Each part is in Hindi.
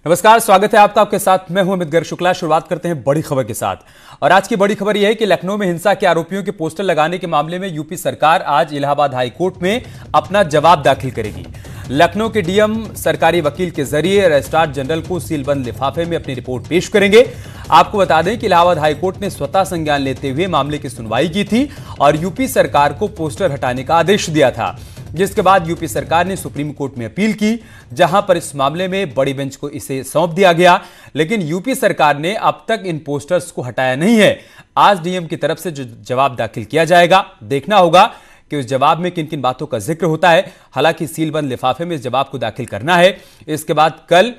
नमस्कार, स्वागत है आपके साथ मैं हूं अमित गर्ग शुक्ला। शुरुआत करते हैं बड़ी खबर के साथ और आज की बड़ी खबर यह है कि लखनऊ में हिंसा के आरोपियों के पोस्टर लगाने के मामले में यूपी सरकार आज इलाहाबाद हाई कोर्ट में अपना जवाब दाखिल करेगी। लखनऊ के डीएम सरकारी वकील के जरिए रजिस्ट्रार जनरल को सीलबंद लिफाफे में अपनी रिपोर्ट पेश करेंगे। आपको बता दें कि इलाहाबाद हाई कोर्ट ने स्वतः संज्ञान लेते हुए मामले की सुनवाई की थी और यूपी सरकार को पोस्टर हटाने का आदेश दिया था, जिसके बाद यूपी सरकार ने सुप्रीम कोर्ट में अपील की, जहां पर इस मामले में बड़ी बेंच को इसे सौंप दिया गया। लेकिन यूपी सरकार ने अब तक इन पोस्टर्स को हटाया नहीं है। आज डीएम की तरफ से जो जवाब दाखिल किया जाएगा, देखना होगा कि उस जवाब में किन किन बातों का जिक्र होता है। हालांकि सीलबंद लिफाफे में इस जवाब को दाखिल करना है। इसके बाद कल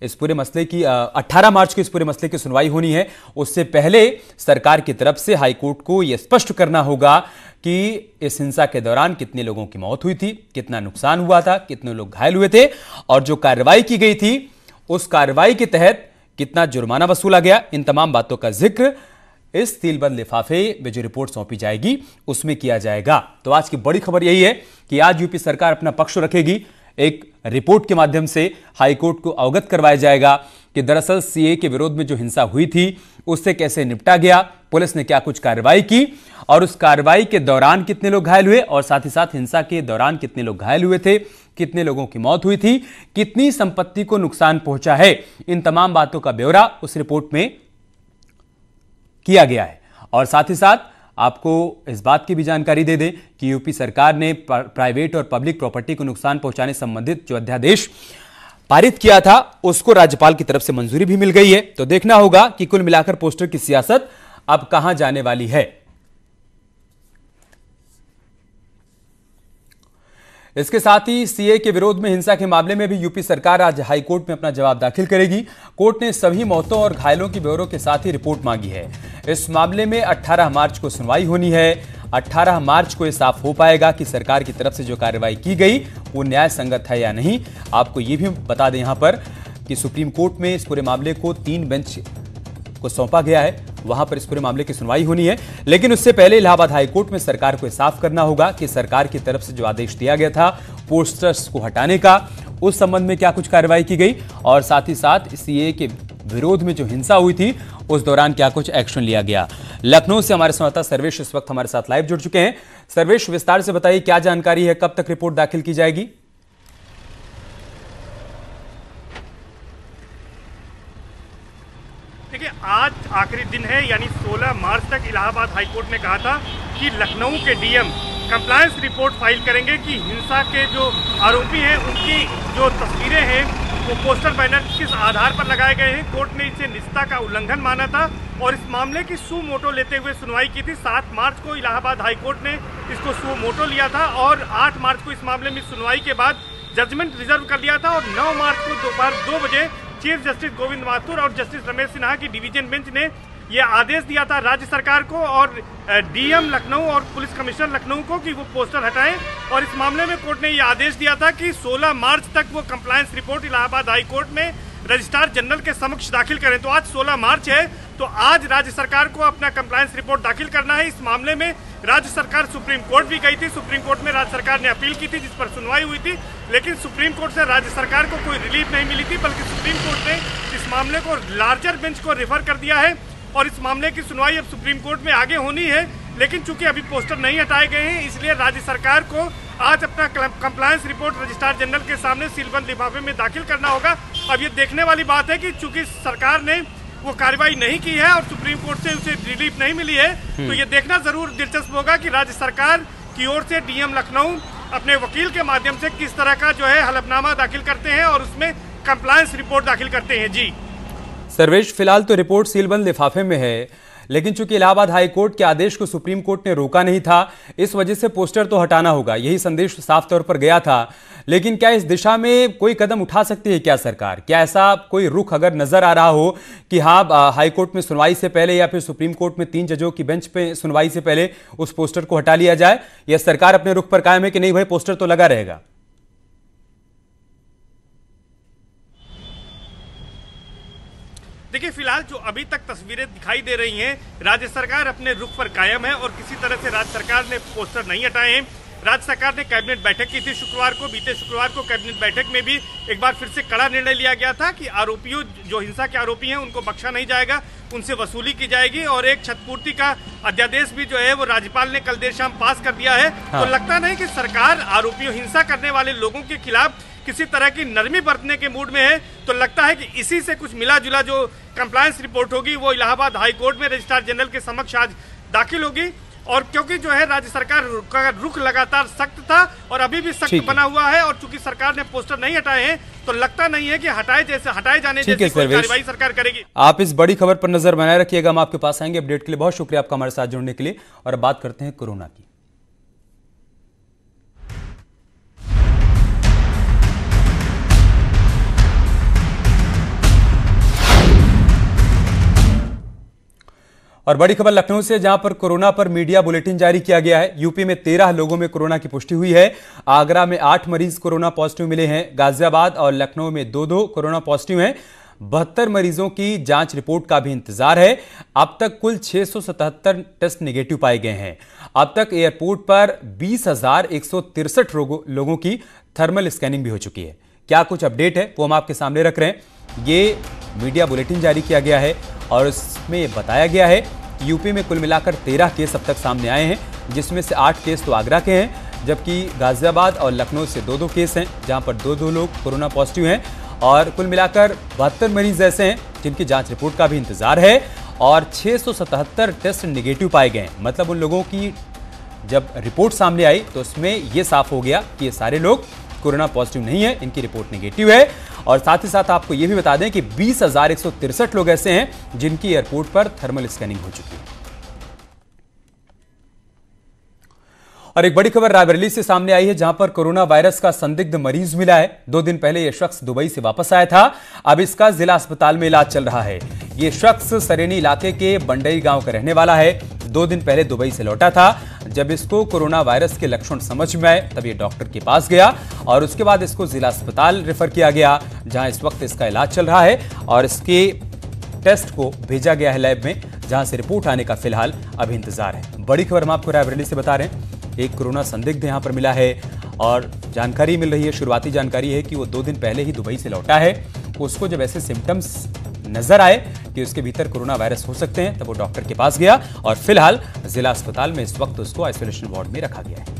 इस पूरे मसले की 18 मार्च को इस पूरे मसले की सुनवाई होनी है। उससे पहले सरकार की तरफ से हाईकोर्ट को यह स्पष्ट करना होगा कि इस हिंसा के दौरान कितने लोगों की मौत हुई थी, कितना नुकसान हुआ था, कितने लोग घायल हुए थे और जो कार्रवाई की गई थी उस कार्रवाई के तहत कितना जुर्माना वसूला गया। इन तमाम बातों का जिक्र इस सीलबंद लिफाफे में जो रिपोर्ट सौंपी जाएगी उसमें किया जाएगा। तो आज की बड़ी खबर यही है कि आज यूपी सरकार अपना पक्ष रखेगी। एक रिपोर्ट के माध्यम से हाईकोर्ट को अवगत करवाया जाएगा कि दरअसल सीए के विरोध में जो हिंसा हुई थी उससे कैसे निपटा गया, पुलिस ने क्या कुछ कार्रवाई की और उस कार्रवाई के दौरान कितने लोग घायल हुए और साथ ही साथ हिंसा के दौरान कितने लोग घायल हुए थे, कितने लोगों की मौत हुई थी, कितनी संपत्ति को नुकसान पहुंचा है। इन तमाम बातों का ब्यौरा उस रिपोर्ट में किया गया है। और साथ ही साथ आपको इस बात की भी जानकारी दे दें कि यूपी सरकार ने प्राइवेट और पब्लिक प्रॉपर्टी को नुकसान पहुंचाने संबंधित जो अध्यादेश पारित किया था उसको राज्यपाल की तरफ से मंजूरी भी मिल गई है। तो देखना होगा कि कुल मिलाकर पोस्टर की सियासत अब कहां जाने वाली है। इसके साथ ही सीए के विरोध में हिंसा के मामले में भी यूपी सरकार आज हाईकोर्ट में अपना जवाब दाखिल करेगी। कोर्ट ने सभी मौतों और घायलों के ब्यौरों के साथ ही रिपोर्ट मांगी है। इस मामले में 18 मार्च को सुनवाई होनी है। 18 मार्च को यह साफ हो पाएगा कि सरकार की तरफ से जो कार्रवाई की गई वो न्याय संगत है या नहीं। आपको यह भी बता दें यहां पर कि सुप्रीम कोर्ट में इस पूरे मामले को 3 बेंच को सौंपा गया है, वहां पर इस पूरे मामले की सुनवाई होनी है। लेकिन उससे पहले इलाहाबाद हाईकोर्ट में सरकार को साफ करना होगा कि सरकार की तरफ से जो आदेश दिया गया था पोस्टर्स को हटाने का, उस संबंध में क्या कुछ कार्रवाई की गई और साथ ही साथ सीए के विरोध में जो हिंसा हुई थी उस दौरान क्या कुछ एक्शन लिया गया। लखनऊ से हमारे संवाददाता सर्वेश इस वक्त हमारे साथ लाइव जुड़ चुके हैं। सर्वेश, विस्तार से बताइए क्या जानकारी है, कब तक रिपोर्ट दाखिल की जाएगी? देखिए, आज आखिरी दिन है, यानी 16 मार्च तक इलाहाबाद हाईकोर्ट ने कहा था कि लखनऊ के डीएम कंप्लायंस रिपोर्ट फाइल करेंगे कि हिंसा के जो आरोपी हैं उनकी जो तस्वीरें हैं वो पोस्टर बैनर किस आधार पर लगाए गए हैं। कोर्ट ने इसे निजता का उल्लंघन माना था और इस मामले की सू मोटो लेते हुए सुनवाई की थी। 7 मार्च को इलाहाबाद हाईकोर्ट ने इसको सू मोटो लिया था और 8 मार्च को इस मामले में सुनवाई के बाद जजमेंट रिजर्व कर लिया था और 9 मार्च को दोपहर 2 बजे चीफ जस्टिस गोविंद माथुर और जस्टिस रमेश सिन्हा की डिवीजन बेंच ने यह आदेश दिया था राज्य सरकार को और डीएम लखनऊ और पुलिस कमिश्नर लखनऊ को कि वो पोस्टर हटाएं। और इस मामले में कोर्ट ने यह आदेश दिया था कि 16 मार्च तक वो compliance report Allahabad high court में रजिस्ट्रार जनरल के समक्ष दाखिल करें। तो आज 16 मार्च है, तो आज राज्य सरकार को अपना कंप्लायंस रिपोर्ट दाखिल करना है। इस मामले में राज्य सरकार सुप्रीम कोर्ट भी गई थी। सुप्रीम कोर्ट में राज्य सरकार ने अपील की थी जिस पर सुनवाई हुई थी, लेकिन सुप्रीम कोर्ट से राज्य सरकार को कोई रिलीफ नहीं मिली थी, बल्कि सुप्रीम कोर्ट ने इस मामले को लार्जर बेंच को रेफर कर दिया है और इस मामले की सुनवाई अब सुप्रीम कोर्ट में आगे होनी है। लेकिन चूंकि अभी पोस्टर नहीं हटाए गए हैं, इसलिए राज्य सरकार को आज अपना कंप्लायंस रिपोर्ट रजिस्ट्रार जनरल के सामने सीलबंद लिफाफे में दाखिल करना होगा। अब ये देखने वाली बात है कि चूंकि सरकार ने वो कार्रवाई नहीं की है और सुप्रीम कोर्ट से उसे रिलीफ नहीं मिली है, तो ये देखना जरूर दिलचस्प होगा कि राज्य सरकार की ओर से डीएम लखनऊ अपने वकील के माध्यम से किस तरह का जो है हलफनामा दाखिल करते हैं और उसमें कंप्लायंस रिपोर्ट दाखिल करते हैं। जी सर्वेश, फिलहाल तो रिपोर्ट सीलबंद लिफाफे में है, लेकिन चूंकि इलाहाबाद हाई कोर्ट के आदेश को सुप्रीम कोर्ट ने रोका नहीं था, इस वजह से पोस्टर तो हटाना होगा, यही संदेश साफ तौर पर गया था। लेकिन क्या इस दिशा में कोई कदम उठा सकती है क्या सरकार? क्या ऐसा कोई रुख अगर नजर आ रहा हो कि हाँ हाई कोर्ट में सुनवाई से पहले या फिर सुप्रीम कोर्ट में 3 जजों की बेंच पे सुनवाई से पहले उस पोस्टर को हटा लिया जाए, या सरकार अपने रुख पर कायम है कि नहीं भाई पोस्टर तो लगा रहेगा? देखिए, फिलहाल जो अभी तक तस्वीरें दिखाई दे रही हैं, राज्य सरकार अपने रुख पर कायम है और किसी तरह से राज्य सरकार ने पोस्टर नहीं हटाए हैं। राज्य सरकार ने कैबिनेट बैठक की थी शुक्रवार को। बीते शुक्रवार को कैबिनेट बैठक में भी एक बार फिर से कड़ा निर्णय लिया गया था कि आरोपियों, जो हिंसा के आरोपी हैं, उनको बख्शा नहीं जाएगा, उनसे वसूली की जाएगी। और एक क्षतिपूर्ति का अध्यादेश भी जो है वो राज्यपाल ने कल देर शाम पास कर दिया है। तो लगता नहीं कि सरकार आरोपियों, हिंसा करने वाले लोगों के खिलाफ किसी तरह की नरमी बरतने के मूड में है। तो लगता है कि इसी से कुछ मिला जुला जो कंप्लायंस रिपोर्ट होगी वो इलाहाबाद हाई कोर्ट में रजिस्ट्रार जनरल के समक्ष आज दाखिल होगी। और क्योंकि जो है राज्य सरकार का रुख लगातार सख्त था और अभी भी सख्त बना हुआ है, और चूंकि सरकार ने पोस्टर नहीं हटाए हैं तो लगता नहीं है कि हटाए जाने जैसी कोई कार्रवाई सरकार करेगी। आप इस बड़ी खबर पर नजर बनाए रखिएगा, हम आपके पास आएंगे अपडेट के लिए। बहुत शुक्रिया आपका हमारे साथ जुड़ने के लिए। और अब बात करते हैं कोरोना की। और बड़ी खबर लखनऊ से, जहां पर कोरोना पर मीडिया बुलेटिन जारी किया गया है। यूपी में 13 लोगों में कोरोना की पुष्टि हुई है। आगरा में 8 मरीज कोरोना पॉजिटिव मिले हैं। गाजियाबाद और लखनऊ में 2-2 कोरोना पॉजिटिव हैं। 72 मरीजों की जांच रिपोर्ट का भी इंतजार है। अब तक कुल 677 टेस्ट नेगेटिव पाए गए हैं। अब तक एयरपोर्ट पर 20,163 लोगों की थर्मल स्कैनिंग भी हो चुकी है। क्या कुछ अपडेट है वो हम आपके सामने रख रहे हैं। ये मीडिया बुलेटिन जारी किया गया है और इसमें बताया गया है कि यूपी में कुल मिलाकर 13 केस अब तक सामने आए हैं, जिसमें से 8 केस तो आगरा के हैं, जबकि गाजियाबाद और लखनऊ से 2-2 केस हैं, जहां पर 2-2 लोग कोरोना पॉजिटिव हैं। और कुल मिलाकर 72 मरीज ऐसे हैं जिनकी जांच रिपोर्ट का भी इंतजार है और 677 टेस्ट नेगेटिव पाए गए हैं। मतलब उन लोगों की जब रिपोर्ट सामने आई तो उसमें यह साफ हो गया कि ये सारे लोग कोरोना पॉजिटिव नहीं है, इनकी रिपोर्ट नेगेटिव है। और साथ ही साथ आपको यह भी बता दें कि 20,163 लोग ऐसे हैं जिनकी एयरपोर्ट पर थर्मल स्कैनिंग हो चुकी है। और एक बड़ी खबर रायबरेली से सामने आई है, जहां पर कोरोना वायरस का संदिग्ध मरीज मिला है। 2 दिन पहले यह शख्स दुबई से वापस आया था। अब इसका जिला अस्पताल में इलाज चल रहा है। यह शख्स सरेनी इलाके के बंडई गांव का रहने वाला है। 2 दिन पहले दुबई से लौटा था। जब इसको कोरोना वायरस के लक्षण समझ में आए तब ये डॉक्टर के पास गया और उसके बाद इसको जिला अस्पताल रेफर किया गया, जहां इस वक्त इसका इलाज चल रहा है और इसके टेस्ट को भेजा गया है लैब में, जहां से रिपोर्ट आने का फिलहाल अभी इंतजार है। बड़ी खबर हम आपको रायबरेली से बता रहे हैं। एक कोरोना संदिग्ध यहां पर मिला है और जानकारी मिल रही है, शुरुआती जानकारी है कि वो 2 दिन पहले ही दुबई से लौटा है। उसको जब ऐसे सिम्टम्स नजर आए कि उसके भीतर कोरोना वायरस हो सकते हैं, तब वो डॉक्टर के पास गया और फिलहाल जिला अस्पताल में इस वक्त उसको आइसोलेशन वार्ड में रखा गया है।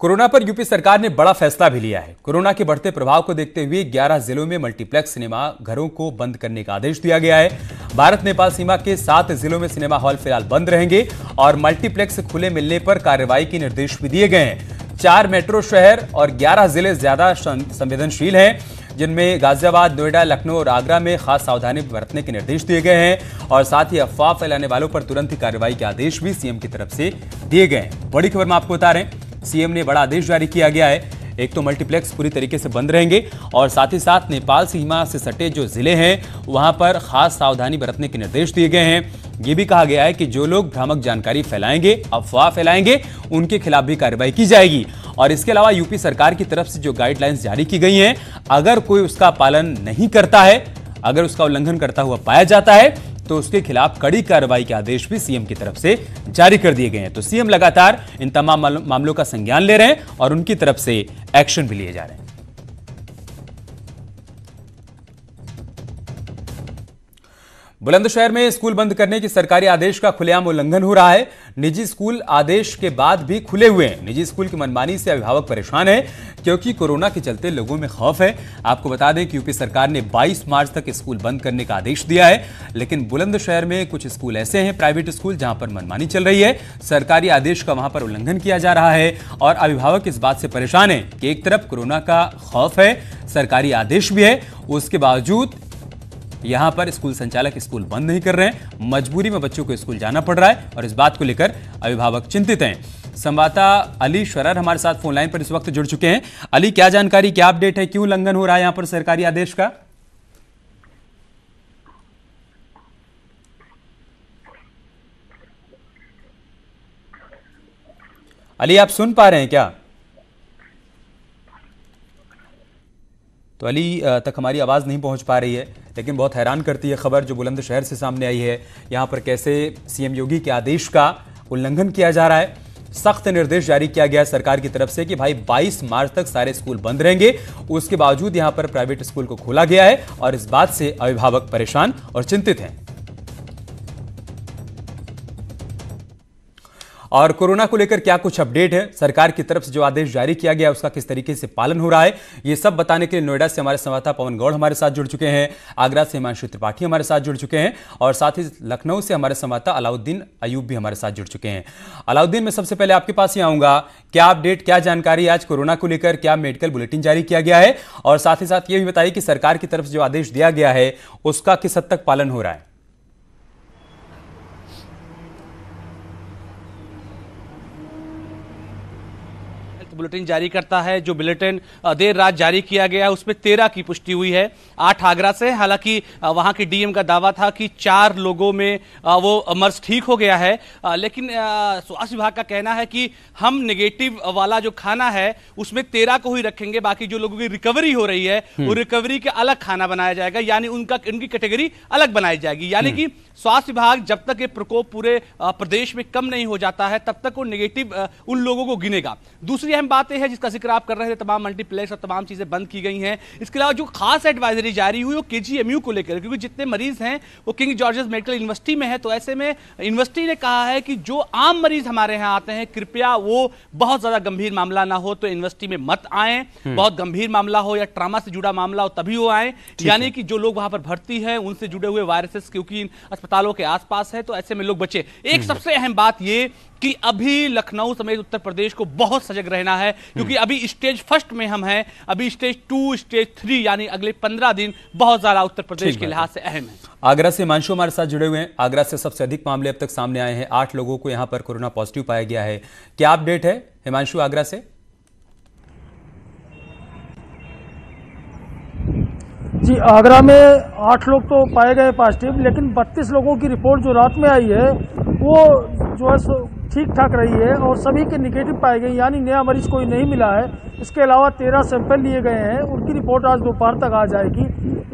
कोरोना पर यूपी सरकार ने बड़ा फैसला भी लिया है। कोरोना के बढ़ते प्रभाव को देखते हुए 11 जिलों में मल्टीप्लेक्स सिनेमा घरों को बंद करने का आदेश दिया गया है। भारत नेपाल सीमा के 7 जिलों में सिनेमा हॉल फिलहाल बंद रहेंगे और मल्टीप्लेक्स खुले मिलने पर कार्रवाई के निर्देश भी दिए गए हैं। 4 मेट्रो शहर और 11 जिले ज्यादा संवेदनशील हैं, जिनमें गाजियाबाद, नोएडा, लखनऊ और आगरा में खास सावधानी बरतने के निर्देश दिए गए हैं और साथ ही अफवाह फैलाने वालों पर तुरंत ही कार्रवाई के आदेश भी सीएम की तरफ से दिए गए हैं। बड़ी खबर में आपको बता रहे हैं, सीएम ने बड़ा आदेश जारी किया गया है। एक तो मल्टीप्लेक्स पूरी तरीके से बंद रहेंगे और साथ ही साथ नेपाल सीमा से सटे जो जिले हैं वहां पर खास सावधानी बरतने के निर्देश दिए गए हैं। ये भी कहा गया है कि जो लोग भ्रामक जानकारी फैलाएंगे, अफवाह फैलाएंगे, उनके खिलाफ भी कार्रवाई की जाएगी। और इसके अलावा यूपी सरकार की तरफ से जो गाइडलाइंस जारी की गई हैं, अगर कोई उसका पालन नहीं करता है, अगर उसका उल्लंघन करता हुआ पाया जाता है तो उसके खिलाफ कड़ी कार्रवाई के आदेश भी सीएम की तरफ से जारी कर दिए गए हैं। तो सीएम लगातार इन तमाम मामलों का संज्ञान ले रहे हैं और उनकी तरफ से एक्शन भी लिए जा रहे हैं। बुलंदशहर में स्कूल बंद करने की सरकारी आदेश का खुलेआम उल्लंघन हो रहा है। निजी स्कूल आदेश के बाद भी खुले हुए हैं। निजी स्कूल की मनमानी से अभिभावक परेशान हैं क्योंकि कोरोना के चलते लोगों में खौफ है। आपको बता दें कि यूपी सरकार ने 22 मार्च तक स्कूल बंद करने का आदेश दिया है, लेकिन बुलंदशहर में कुछ स्कूल ऐसे हैं, प्राइवेट स्कूल, जहां पर मनमानी चल रही है। सरकारी आदेश का वहां पर उल्लंघन किया जा रहा है और अभिभावक इस बात से परेशान है कि एक तरफ कोरोना का खौफ है, सरकारी आदेश भी है, उसके बावजूद यहां पर स्कूल संचालक स्कूल बंद नहीं कर रहे हैं। मजबूरी में बच्चों को स्कूल जाना पड़ रहा है और इस बात को लेकर अभिभावक चिंतित हैं। संवाददाता अली शरर हमारे साथ फोन लाइन पर इस वक्त जुड़ चुके हैं। अली, क्या जानकारी, क्या अपडेट है, क्यों उल्लंघन हो रहा है यहां पर सरकारी आदेश का? अली, आप सुन पा रहे हैं क्या? तो अली तक हमारी आवाज़ नहीं पहुंच पा रही है, लेकिन बहुत हैरान करती है खबर जो बुलंदशहर से सामने आई है। यहाँ पर कैसे सीएम योगी के आदेश का उल्लंघन किया जा रहा है। सख्त निर्देश जारी किया गया है सरकार की तरफ से कि भाई 22 मार्च तक सारे स्कूल बंद रहेंगे। उसके बावजूद यहां पर प्राइवेट स्कूल को खोला गया है और इस बात से अभिभावक परेशान और चिंतित हैं। और कोरोना को लेकर क्या कुछ अपडेट है, सरकार की तरफ से जो आदेश जारी किया गया है उसका किस तरीके से पालन हो रहा है, ये सब बताने के लिए नोएडा से हमारे संवाददाता पवन गौड़ हमारे साथ जुड़ चुके हैं, आगरा से हिमांशु त्रिपाठी हमारे साथ जुड़ चुके हैं और साथ ही लखनऊ से हमारे संवाददाता अलाउद्दीन अयूब भी हमारे साथ जुड़ चुके हैं। अलाउद्दीन, मैं सबसे पहले आपके पास ही आऊंगा, क्या अपडेट, क्या जानकारी आज कोरोना को लेकर, क्या मेडिकल बुलेटिन जारी किया गया है और साथ ही साथ ये भी बताइए कि सरकार की तरफ से जो आदेश दिया गया है उसका किस हद तक पालन हो रहा है। बुलेटिन जारी करता है। जो बुलेटिन देर रात जारी किया गया उसमें 13 की पुष्टि हुई है, 8 आगरा से। हालांकि वहां के डीएम का दावा था कि 4 लोगों में वो मर्ज ठीक हो गया है, लेकिन स्वास्थ्य विभाग का कहना है कि हम नेगेटिव वाला जो खाना है उसमें 13 को ही रखेंगे, बाकी जो लोगों की रिकवरी हो रही है वो रिकवरी के अलग खाना बनाया जाएगा, यानी उनकी कैटेगरी अलग बनाई जाएगी। यानी कि स्वास्थ्य विभाग जब तक ये प्रकोप पूरे प्रदेश में कम नहीं हो जाता है तब तक वो नेगेटिव उन लोगों को गिनेगा। दूसरी अहम बात यह है जिसका जिक्र आप कर रहे थे, तमाम मल्टीप्लेक्स और तमाम चीजें बंद की गई हैं। इसके अलावा जो खास एडवाइजरी जारी हुई वो केजीएमयू को लेकर, क्योंकि जितने मरीज हैं वो किंग जॉर्जेस मेडिकल यूनिवर्सिटी में है, तो ऐसे में यूनिवर्सिटी ने कहा है कि जो आम मरीज हमारे यहाँ आते हैं कृपया वो बहुत ज्यादा गंभीर मामला ना हो तो यूनिवर्सिटी में मत आए, बहुत गंभीर मामला हो या ट्रामा से जुड़ा मामला हो तभी वो आए, यानी कि जो लोग वहां पर भर्ती है उनसे जुड़े हुए वायरसेस क्योंकि इन अस्पतालों के आसपास है तो ऐसे में लोग बचे। एक सबसे अहम बात ये कि अभी लखनऊ समेत उत्तर प्रदेश को बहुत सजग रहना है, क्योंकि अभी स्टेज फर्स्ट में हम हैं, अभी स्टेज 2, स्टेज 3 यानी अगले 15 दिन बहुत ज्यादा उत्तर प्रदेश के लिहाज से अहम है। आगरा से हिमांशु हमारे साथ जुड़े हुए हैं। आगरा से सबसे अधिक मामले अब तक सामने आए हैं, 8 लोगों को यहां पर कोरोना पॉजिटिव पाया गया है। क्या अपडेट है हिमांशु आगरा से? जी, आगरा में 8 लोग तो पाए गए पॉजिटिव, लेकिन 32 लोगों की रिपोर्ट जो रात में आई है वो जो है ठीक ठाक रही है और सभी के निगेटिव पाए गए, यानी नया मरीज कोई नहीं मिला है। इसके अलावा 13 सैंपल लिए गए हैं, उनकी रिपोर्ट आज दोपहर तक आ जाएगी।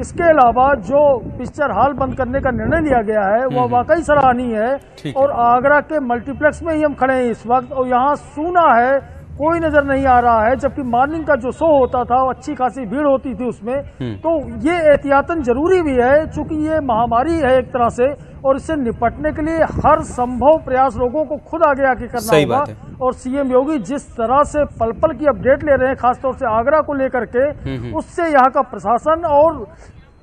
इसके अलावा जो पिक्चर हॉल बंद करने का निर्णय लिया गया है वह वाकई सराहनीय है और आगरा के मल्टीप्लेक्स में ही हम खड़े हैं इस वक्त और यहाँ सूना है, कोई नजर नहीं आ रहा है, जबकि मॉर्निंग का जो शो होता था वो अच्छी खासी भीड़ होती थी उसमें। तो ये एहतियातन जरूरी भी है चूंकि ये महामारी है एक तरह से और इससे निपटने के लिए हर संभव प्रयास लोगों को खुद आगे आके करना होगा। और सीएम योगी जिस तरह से पल पल की अपडेट ले रहे हैं खासतौर से आगरा को लेकर के, उससे यहाँ का प्रशासन और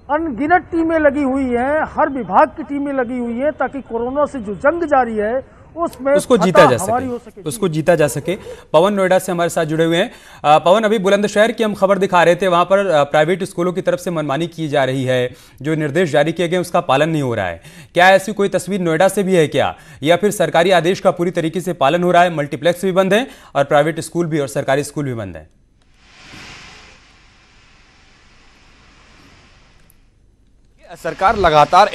अनगिनत टीमें लगी हुई हैं, हर विभाग की टीमें लगी हुई हैं ताकि कोरोना से जो जंग जारी है उसको जीता जा सके। पवन नोएडा से हमारे साथ जुड़े हुए हैं। पवन, अभी बुलंदशहर की हम खबर दिखा रहे थे, वहां पर प्राइवेट स्कूलों की तरफ से मनमानी की जा रही है, जो निर्देश जारी किए गए उसका पालन नहीं हो रहा है। क्या ऐसी कोई तस्वीर नोएडा से भी है क्या, या फिर सरकारी आदेश का पूरी तरीके से पालन हो रहा है? मल्टीप्लेक्स भी बंद है और प्राइवेट स्कूल भी और सरकारी स्कूल भी बंद है। सरकार लगातार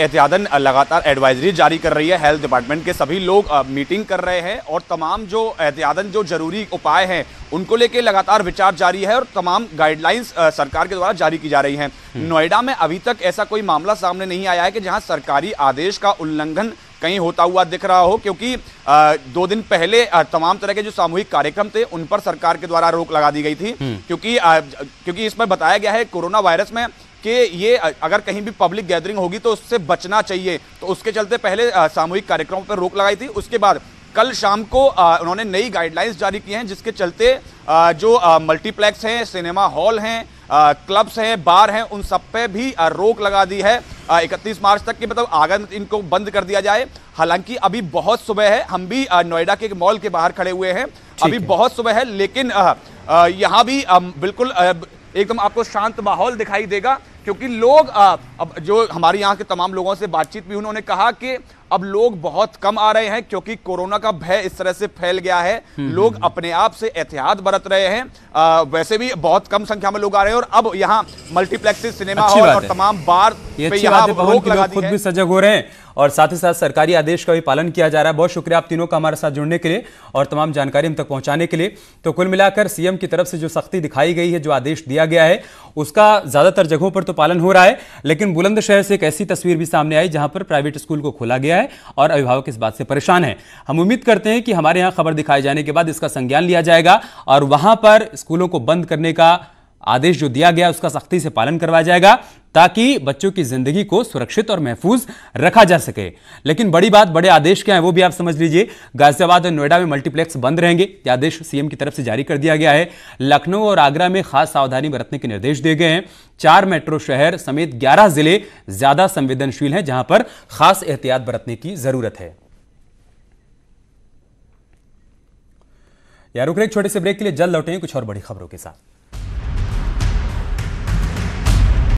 एडवाइजरी जारी कर रही है। हेल्थ डिपार्टमेंट के सभी लोग मीटिंग कर रहे हैं और तमाम जो एहतियातन जो जरूरी उपाय हैं उनको लेके लगातार विचार जारी है और तमाम गाइडलाइंस सरकार के द्वारा जारी की जा रही हैं। नोएडा में अभी तक ऐसा कोई मामला सामने नहीं आया है कि जहां सरकारी आदेश का उल्लंघन कहीं होता हुआ दिख रहा हो, क्योंकि 2 दिन पहले तमाम तरह के जो सामूहिक कार्यक्रम थे उन पर सरकार के द्वारा रोक लगा दी गई थी, क्योंकि इसमें बताया गया है कोरोना वायरस में कि ये अगर कहीं भी पब्लिक गैदरिंग होगी तो उससे बचना चाहिए, तो उसके चलते पहले सामूहिक कार्यक्रमों पर रोक लगाई थी। उसके बाद कल शाम को उन्होंने नई गाइडलाइंस जारी की हैं जिसके चलते जो मल्टीप्लेक्स हैं, सिनेमा हॉल हैं, क्लब्स हैं, बार हैं, उन सब पे भी रोक लगा दी है 31 मार्च तक की, मतलब आगे इनको बंद कर दिया जाए। हालांकि अभी बहुत सुबह है, हम भी नोएडा के मॉल के बाहर खड़े हुए हैं, अभी बहुत सुबह है, लेकिन यहाँ भी बिल्कुल एकदम आपको शांत माहौल दिखाई देगा, क्योंकि लोग अब जो हमारे यहाँ के तमाम लोगों से बातचीत भी उन्होंने कहा कि अब लोग बहुत कम आ रहे हैं क्योंकि कोरोना का भय इस तरह से फैल गया है, लोग अपने आप से एहतियात बरत रहे हैं। वैसे भी बहुत कम संख्या में लोग आ रहे हैं और अब यहाँ मल्टीप्लेक्स, सिनेमा हॉल और तमाम बार पे यहाँ रोक लगा दी है। खुद भी सजग हो रहे हैं और साथ ही साथ सरकारी आदेश का भी पालन किया जा रहा है। बहुत शुक्रिया आप तीनों का हमारे साथ जुड़ने के लिए और तमाम जानकारी हम तक पहुंचाने के लिए। तो कुल मिलाकर सीएम की तरफ से जो सख्ती दिखाई गई है, जो आदेश दिया गया है, उसका ज्यादातर जगहों पर तो पालन हो रहा है, लेकिन बुलंदशहर से एक ऐसी तस्वीर भी सामने आई जहां पर प्राइवेट स्कूल को खोला गया है और अभिभावक इस बात से परेशान हैं। हम उम्मीद करते हैं कि हमारे यहां खबर दिखाए जाने के बाद इसका संज्ञान लिया जाएगा और वहां पर स्कूलों को बंद करने का आदेश जो दिया गया उसका सख्ती से पालन करवाया जाएगा ताकि बच्चों की जिंदगी को सुरक्षित और महफूज रखा जा सके। लेकिन बड़ी बात, बड़े आदेश क्या है वो भी आप समझ लीजिए। गाजियाबाद और नोएडा में मल्टीप्लेक्स बंद रहेंगे, यह आदेश सीएम की तरफ से जारी कर दिया गया है। लखनऊ और आगरा में खास सावधानी बरतने के निर्देश दिए गए हैं। 4 मेट्रो शहर समेत 11 जिले ज्यादा संवेदनशील हैं जहां पर खास एहतियात बरतने की जरूरत है। रुक रहे एक छोटे से ब्रेक के लिए, जल्द लौटेंगे कुछ और बड़ी खबरों के साथ।